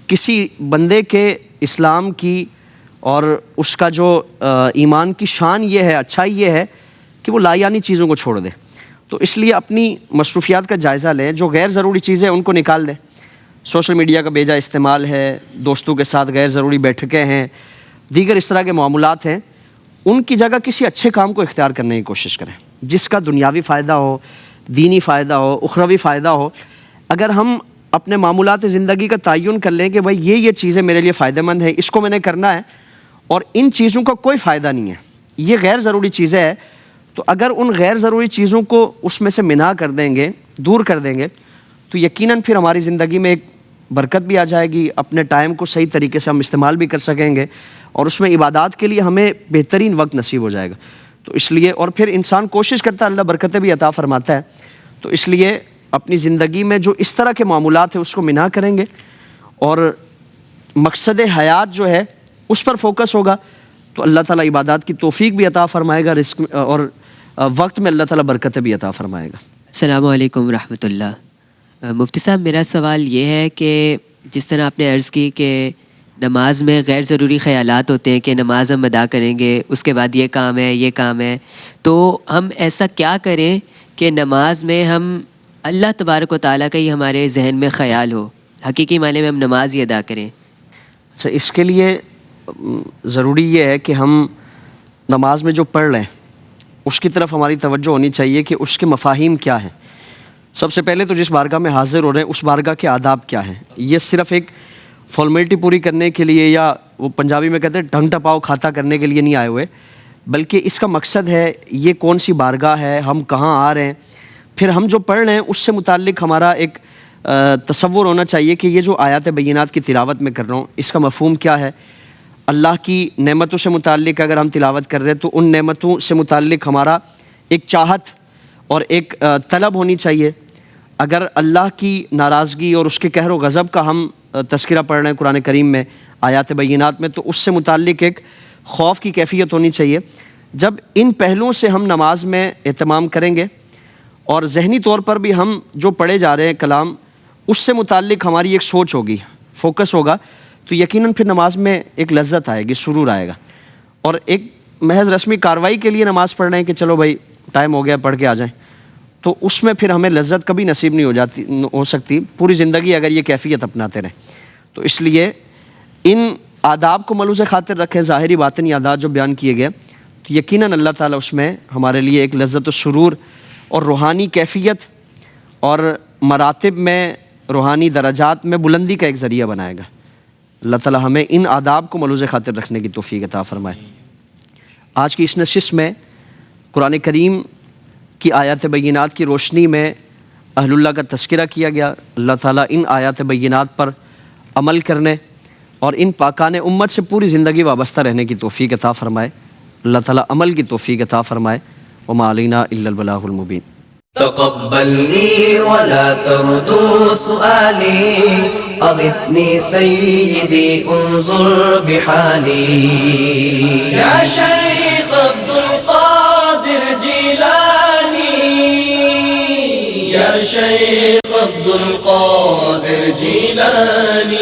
کسی بندے کے اسلام کی اور اس کا جو ایمان کی شان یہ ہے، اچھائی یہ ہے کہ وہ لا یعنی چیزوں کو چھوڑ دے۔ تو اس لیے اپنی مصروفیات کا جائزہ لیں، جو غیر ضروری چیزیں ان کو نکال دیں۔ سوشل میڈیا کا بیجا استعمال ہے، دوستوں کے ساتھ غیر ضروری بیٹھکیں ہیں، دیگر اس طرح کے معاملات ہیں، ان کی جگہ کسی اچھے کام کو اختیار کرنے کی کوشش کریں جس کا دنیاوی فائدہ ہو، دینی فائدہ ہو، اخروی فائدہ ہو۔ اگر ہم اپنے معمولات زندگی کا تعین کر لیں کہ بھائی یہ چیزیں میرے لیے فائدہ مند ہیں، اس کو میں نے کرنا ہے، اور ان چیزوں کا کوئی فائدہ نہیں ہے، یہ غیر ضروری چیزیں ہیں، تو اگر ان غیر ضروری چیزوں کو اس میں سے منع کر دیں گے، دور کر دیں گے، تو یقیناً پھر ہماری زندگی میں ایک برکت بھی آ جائے گی، اپنے ٹائم کو صحیح طریقے سے ہم استعمال بھی کر سکیں گے، اور اس میں عبادات کے لیے ہمیں بہترین وقت نصیب ہو جائے گا۔ تو اس لیے، اور پھر انسان کوشش کرتا ہے، اللہ برکتیں بھی عطا فرماتا ہے، تو اس لیے اپنی زندگی میں جو اس طرح کے معاملات ہیں اس کو منع کریں گے، اور مقصد حیات جو ہے اس پر فوکس ہوگا، تو اللہ تعالیٰ عبادات کی توفیق بھی عطا فرمائے گا، رزق اور وقت میں اللہ تعالیٰ برکتیں بھی عطا فرمائے گا۔ السلام علیکم ورحمۃ اللہ۔ مفتی صاحب، میرا سوال یہ ہے کہ جس طرح آپ نے عرض کی کہ نماز میں غیر ضروری خیالات ہوتے ہیں کہ نماز ہم ادا کریں گے، اس کے بعد یہ کام ہے، یہ کام ہے، تو ہم ایسا کیا کریں کہ نماز میں ہم اللہ تبارک و تعالیٰ کا ہی ہمارے ذہن میں خیال ہو، حقیقی معنی میں ہم نماز ہی ادا کریں؟ اچھا، اس کے لیے ضروری یہ ہے کہ ہم نماز میں جو پڑھ رہے ہیں اس کی طرف ہماری توجہ ہونی چاہیے کہ اس کے مفاہیم کیا ہیں۔ سب سے پہلے تو جس بارگاہ میں حاضر ہو رہے ہیں اس بارگاہ کے آداب کیا ہیں۔ یہ صرف ایک فارمیلٹی پوری کرنے کے لیے، یا وہ پنجابی میں کہتے ہیں ڈھنگ ٹپاؤ کھاتا کرنے کے لیے نہیں آئے ہوئے، بلکہ اس کا مقصد ہے یہ کون سی بارگاہ ہے، ہم کہاں آ رہے ہیں، پھر ہم جو پڑھ رہے ہیں اس سے متعلق ہمارا ایک تصور ہونا چاہیے کہ یہ جو آیات بینات کی تلاوت میں کر رہا ہوں اس کا مفہوم کیا ہے. اللہ کی نعمتوں سے متعلق اگر ہم تلاوت کر رہے ہیں تو ان نعمتوں سے متعلق ہمارا ایک چاہت اور ایک طلب ہونی چاہیے. اگر اللہ کی ناراضگی اور اس کے قہر و غضب کا ہم تذکرہ پڑھ رہے ہیں قرآن کریم میں آیات بینات میں تو اس سے متعلق ایک خوف کی کیفیت ہونی چاہیے. جب ان پہلوؤں سے ہم نماز میں اہتمام کریں گے اور ذہنی طور پر بھی ہم جو پڑھے جا رہے ہیں کلام اس سے متعلق ہماری ایک سوچ ہوگی, فوکس ہوگا, تو یقیناً پھر نماز میں ایک لذت آئے گی, سرور آئے گا. اور ایک محض رسمی کارروائی کے لیے نماز پڑھ رہے ہیں کہ چلو بھائی ٹائم ہو گیا پڑھ کے آ جائیں, تو اس میں پھر ہمیں لذت کبھی نصیب نہیں ہو سکتی پوری زندگی اگر یہ کیفیت اپناتے رہیں. تو اس لیے ان آداب کو ملوز خاطر رکھیں, ظاہری باطنی عادات جو بیان کیے گئے, تو یقیناً اللہ تعالیٰ اس میں ہمارے لیے ایک لذت و سرور اور روحانی کیفیت اور مراتب میں روحانی درجات میں بلندی کا ایک ذریعہ بنائے گا. اللہ تعالیٰ ہمیں ان آداب کو ملوز خاطر رکھنے کی توفیق عطا فرمائے. آج کی اس نشست میں قرآن کریم کی آیات بینات کی روشنی میں اہل اللہ کا تذکرہ کیا گیا. اللہ تعالیٰ ان آیات بینات پر عمل کرنے اور ان پاکان امت سے پوری زندگی وابستہ رہنے کی توفیق عطا فرمائے. اللہ تعالیٰ عمل کی توفیق عطا فرمائے. وما علینا الا البلاغ المبین. تقبلني ولا تردوا سؤالي أغثني سيدي انظر بحالي يا شيخ عبد القادر جيلاني يا شيخ عبد القادر جيلاني